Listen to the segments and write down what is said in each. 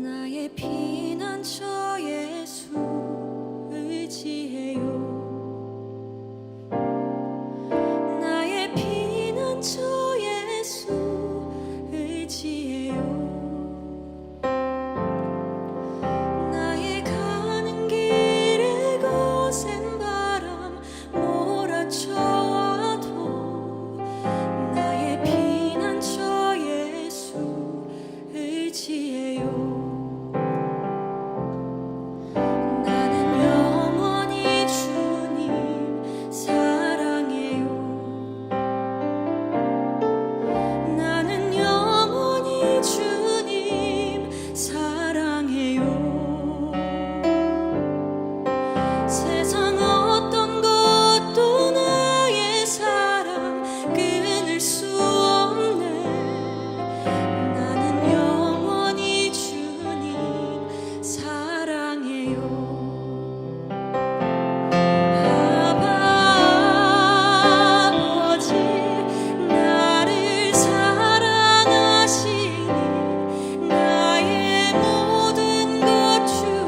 나의 피난처 예수 의지해요. 나의 피난처 예수 의지해요. 나의 가는 길에 거센 바람 몰아쳐와도 나의 피난처 예수 의지해요. 세상 어떤 것도 나의 사랑 끊을 수 없네. 나는 영원히 주님 사랑해요. 아버지 나를 사랑하시니 나의 모든 것 주께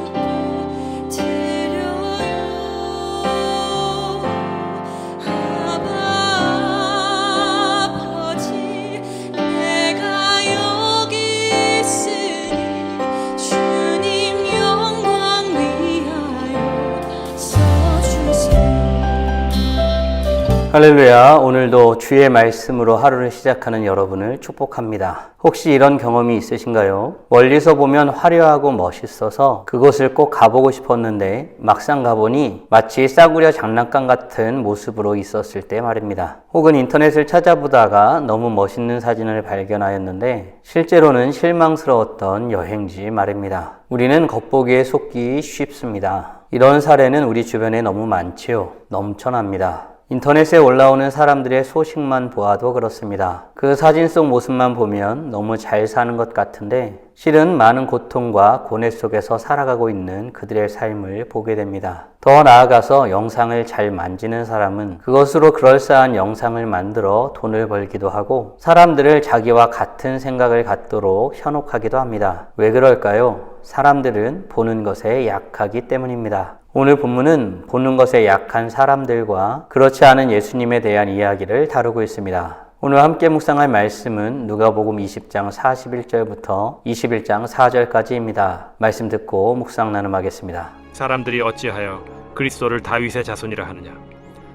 할렐루야. 오늘도 주의 말씀으로 하루를 시작하는 여러분을 축복합니다. 혹시 이런 경험이 있으신가요? 멀리서 보면 화려하고 멋있어서 그곳을 꼭 가보고 싶었는데 막상 가보니 마치 싸구려 장난감 같은 모습으로 있었을 때 말입니다. 혹은 인터넷을 찾아보다가 너무 멋있는 사진을 발견하였는데 실제로는 실망스러웠던 여행지 말입니다. 우리는 겉보기에 속기 쉽습니다. 이런 사례는 우리 주변에 너무 많지요. 넘쳐납니다. 인터넷에 올라오는 사람들의 소식만 보아도 그렇습니다. 그 사진 속 모습만 보면 너무 잘 사는 것 같은데 실은 많은 고통과 고뇌 속에서 살아가고 있는 그들의 삶을 보게 됩니다. 더 나아가서 영상을 잘 만지는 사람은 그것으로 그럴싸한 영상을 만들어 돈을 벌기도 하고 사람들을 자기와 같은 생각을 갖도록 현혹하기도 합니다. 왜 그럴까요? 사람들은 보는 것에 약하기 때문입니다. 오늘 본문은 보는 것에 약한 사람들과 그렇지 않은 예수님에 대한 이야기를 다루고 있습니다. 오늘 함께 묵상할 말씀은 누가복음 20장 41절부터 21장 4절까지입니다. 말씀 듣고 묵상 나눔하겠습니다. 사람들이 어찌하여 그리스도를 다윗의 자손이라 하느냐.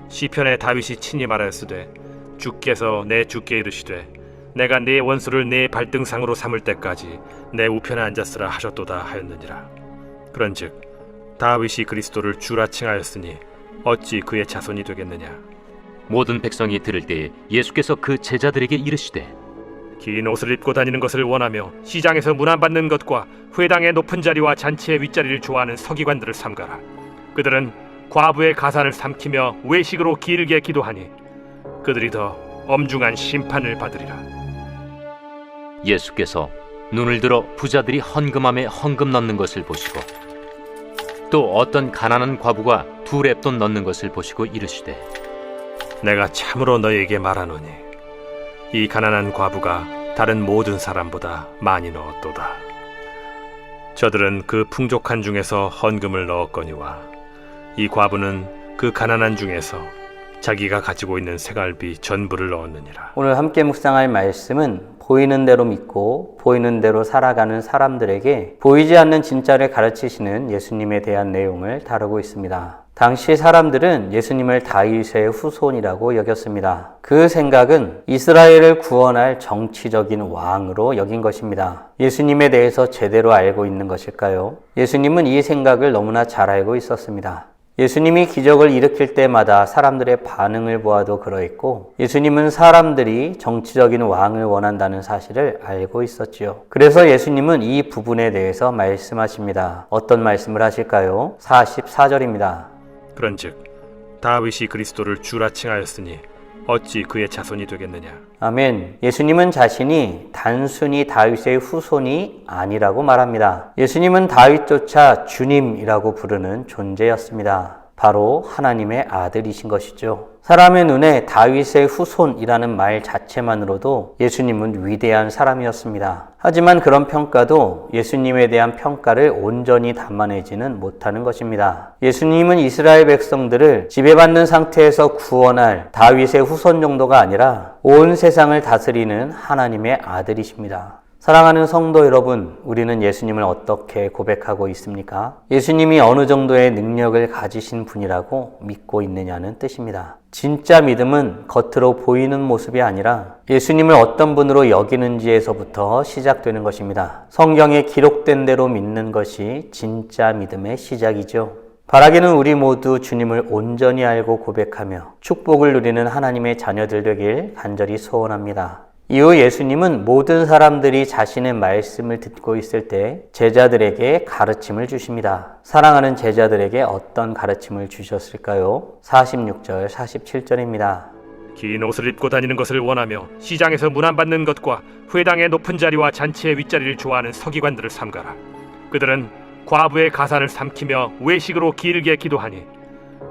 시편에 다윗이 친히 말하였으되 주께서 내 주께 이르시되 내가 네 원수를 네 발등상으로 삼을 때까지 내 우편에 앉았으라 하셨도다 하였느니라. 그런즉 다윗이 그리스도를 주라 칭하였으니 어찌 그의 자손이 되겠느냐. 모든 백성이 들을 때에 예수께서 그 제자들에게 이르시되 긴 옷을 입고 다니는 것을 원하며 시장에서 문안받는 것과 회당의 높은 자리와 잔치의 윗자리를 좋아하는 서기관들을 삼가라. 그들은 과부의 가산을 삼키며 외식으로 길게 기도하니 그들이 더 엄중한 심판을 받으리라. 예수께서 눈을 들어 부자들이 헌금함에 헌금 넣는 것을 보시고 또 어떤 가난한 과부가 2렙돈 넣는 것을 보시고 이르시되 내가 참으로 너희에게 말하노니 이 가난한 과부가 다른 모든 사람보다 많이 넣었도다. 저들은 그 풍족한 중에서 헌금을 넣었거니와 이 과부는 그 가난한 중에서 자기가 가지고 있는 생활비 전부를 넣었느니라. 오늘 함께 묵상할 말씀은 보이는 대로 믿고 보이는 대로 살아가는 사람들에게 보이지 않는 진짜를 가르치시는 예수님에 대한 내용을 다루고 있습니다. 당시 사람들은 예수님을 다윗의 후손이라고 여겼습니다. 그 생각은 이스라엘을 구원할 정치적인 왕으로 여긴 것입니다. 예수님에 대해서 제대로 알고 있는 것일까요? 예수님은 이 생각을 너무나 잘 알고 있었습니다. 예수님이 기적을 일으킬 때마다 사람들의 반응을 보아도 그러했고 예수님은 사람들이 정치적인 왕을 원한다는 사실을 알고 있었지요. 그래서 예수님은 이 부분에 대해서 말씀하십니다. 어떤 말씀을 하실까요? 44절입니다. 그런즉 다윗이 그리스도를 주라 칭하였으니 어찌 그의 자손이 되겠느냐. 아멘. 예수님은 자신이 단순히 다윗의 후손이 아니라고 말합니다. 예수님은 다윗조차 주님이라고 부르는 존재였습니다. 바로 하나님의 아들이신 것이죠. 사람의 눈에 다윗의 후손이라는 말 자체만으로도 예수님은 위대한 사람이었습니다. 하지만 그런 평가도 예수님에 대한 평가를 온전히 담아내지는 못하는 것입니다. 예수님은 이스라엘 백성들을 지배받는 상태에서 구원할 다윗의 후손 정도가 아니라 온 세상을 다스리는 하나님의 아들이십니다. 사랑하는 성도 여러분, 우리는 예수님을 어떻게 고백하고 있습니까? 예수님이 어느 정도의 능력을 가지신 분이라고 믿고 있느냐는 뜻입니다. 진짜 믿음은 겉으로 보이는 모습이 아니라 예수님을 어떤 분으로 여기는지에서부터 시작되는 것입니다. 성경에 기록된 대로 믿는 것이 진짜 믿음의 시작이죠. 바라기는 우리 모두 주님을 온전히 알고 고백하며 축복을 누리는 하나님의 자녀들 되길 간절히 소원합니다. 이후 예수님은 모든 사람들이 자신의 말씀을 듣고 있을 때 제자들에게 가르침을 주십니다. 사랑하는 제자들에게 어떤 가르침을 주셨을까요? 46절, 47절입니다. 긴 옷을 입고 다니는 것을 원하며 시장에서 문안받는 것과 회당의 높은 자리와 잔치의 윗자리를 좋아하는 서기관들을 삼가라. 그들은 과부의 가산을 삼키며 외식으로 길게 기도하니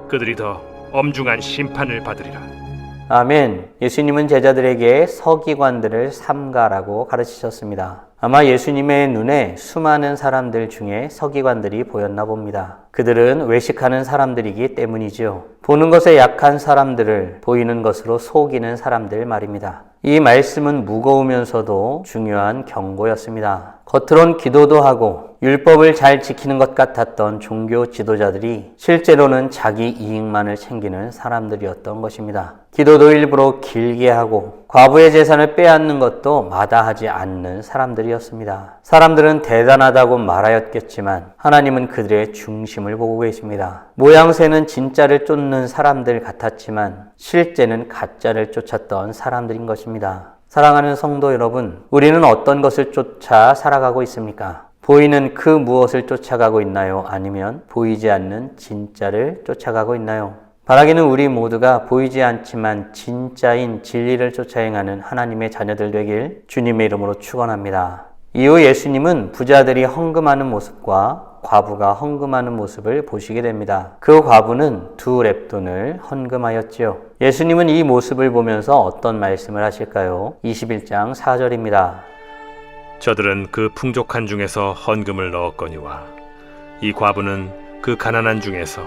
그들이 더 엄중한 심판을 받으리라. 아멘. 예수님은 제자들에게 서기관들을 삼가라고 가르치셨습니다. 아마 예수님의 눈에 수많은 사람들 중에 서기관들이 보였나 봅니다. 그들은 외식하는 사람들이기 때문이죠. 보는 것에 약한 사람들을 보이는 것으로 속이는 사람들 말입니다. 이 말씀은 무거우면서도 중요한 경고였습니다. 겉으론 기도도 하고 율법을 잘 지키는 것 같았던 종교 지도자들이 실제로는 자기 이익만을 챙기는 사람들이었던 것입니다. 기도도 일부러 길게 하고 과부의 재산을 빼앗는 것도 마다하지 않는 사람들이었습니다. 사람들은 대단하다고 말하였겠지만 하나님은 그들의 중심을 보고 계십니다. 모양새는 진짜를 쫓는 사람들 같았지만 실제는 가짜를 쫓았던 사람들인 것입니다. 사랑하는 성도 여러분, 우리는 어떤 것을 쫓아 살아가고 있습니까? 보이는 그 무엇을 쫓아가고 있나요? 아니면 보이지 않는 진짜를 쫓아가고 있나요? 바라기는 우리 모두가 보이지 않지만 진짜인 진리를 쫓아 행하는 하나님의 자녀들 되길 주님의 이름으로 축원합니다. 이후 예수님은 부자들이 헌금하는 모습과 과부가 헌금하는 모습을 보시게 됩니다. 그 과부는 2렙돈을 헌금하였지요. 예수님은 이 모습을 보면서 어떤 말씀을 하실까요? 21장 4절입니다. 저들은 그 풍족한 중에서 헌금을 넣었거니와 이 과부는 그 가난한 중에서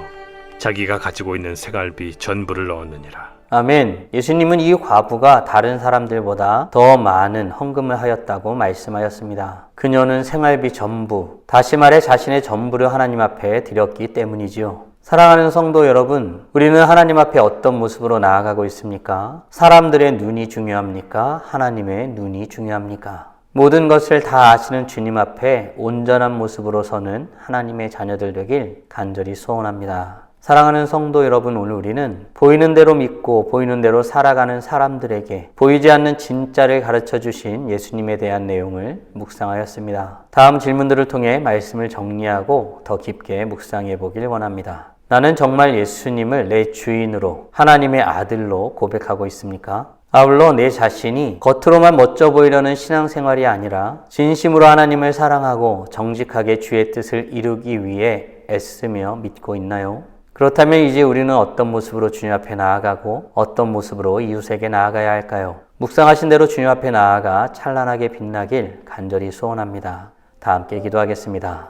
자기가 가지고 있는 생활비 전부를 넣었느니라. 아멘. 예수님은 이 과부가 다른 사람들보다 더 많은 헌금을 하였다고 말씀하였습니다. 그녀는 생활비 전부, 다시 말해 자신의 전부를 하나님 앞에 드렸기 때문이지요. 사랑하는 성도 여러분, 우리는 하나님 앞에 어떤 모습으로 나아가고 있습니까? 사람들의 눈이 중요합니까? 하나님의 눈이 중요합니까? 모든 것을 다 아시는 주님 앞에 온전한 모습으로 서는 하나님의 자녀들 되길 간절히 소원합니다. 사랑하는 성도 여러분, 오늘 우리는 보이는 대로 믿고 보이는 대로 살아가는 사람들에게 보이지 않는 진짜를 가르쳐 주신 예수님에 대한 내용을 묵상하였습니다. 다음 질문들을 통해 말씀을 정리하고 더 깊게 묵상해 보길 원합니다. 나는 정말 예수님을 내 주인으로 하나님의 아들로 고백하고 있습니까? 아울러 내 자신이 겉으로만 멋져 보이려는 신앙생활이 아니라 진심으로 하나님을 사랑하고 정직하게 주의 뜻을 이루기 위해 애쓰며 믿고 있나요? 그렇다면 이제 우리는 어떤 모습으로 주님 앞에 나아가고 어떤 모습으로 이웃에게 나아가야 할까요? 묵상하신 대로 주님 앞에 나아가 찬란하게 빛나길 간절히 소원합니다. 다 함께 기도하겠습니다.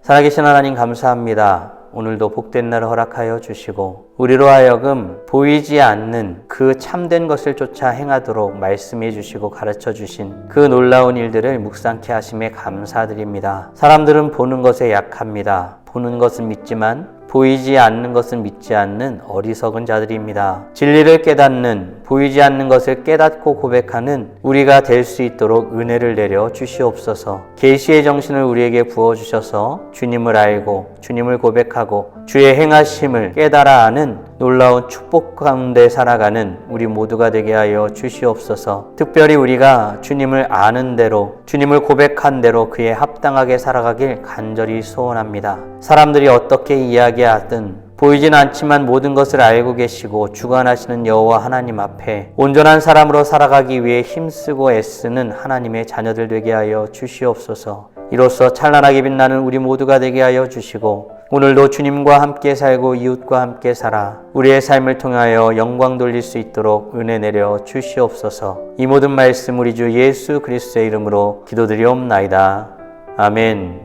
살아계신 하나님 감사합니다. 오늘도 복된 날을 허락하여 주시고 우리로 하여금 보이지 않는 그 참된 것을 쫓아 행하도록 말씀해 주시고 가르쳐 주신 그 놀라운 일들을 묵상케 하심에 감사드립니다. 사람들은 보는 것에 약합니다. 보는 것은 믿지만 보이지 않는 것은 믿지 않는 어리석은 자들입니다. 진리를 깨닫는, 보이지 않는 것을 깨닫고 고백하는 우리가 될 수 있도록 은혜를 내려 주시옵소서. 계시의 정신을 우리에게 부어주셔서 주님을 알고 주님을 고백하고 주의 행하심을 깨달아 아는 놀라운 축복 가운데 살아가는 우리 모두가 되게 하여 주시옵소서. 특별히 우리가 주님을 아는 대로, 주님을 고백한 대로 그에 합당하게 살아가길 간절히 소원합니다. 사람들이 어떻게 이야기하든 보이진 않지만 모든 것을 알고 계시고 주관하시는 여호와 하나님 앞에 온전한 사람으로 살아가기 위해 힘쓰고 애쓰는 하나님의 자녀들 되게 하여 주시옵소서. 이로써 찬란하게 빛나는 우리 모두가 되게 하여 주시고 오늘도 주님과 함께 살고 이웃과 함께 살아 우리의 삶을 통하여 영광 돌릴 수 있도록 은혜 내려 주시옵소서. 이 모든 말씀 우리 주 예수 그리스도의 이름으로 기도드리옵나이다. 아멘.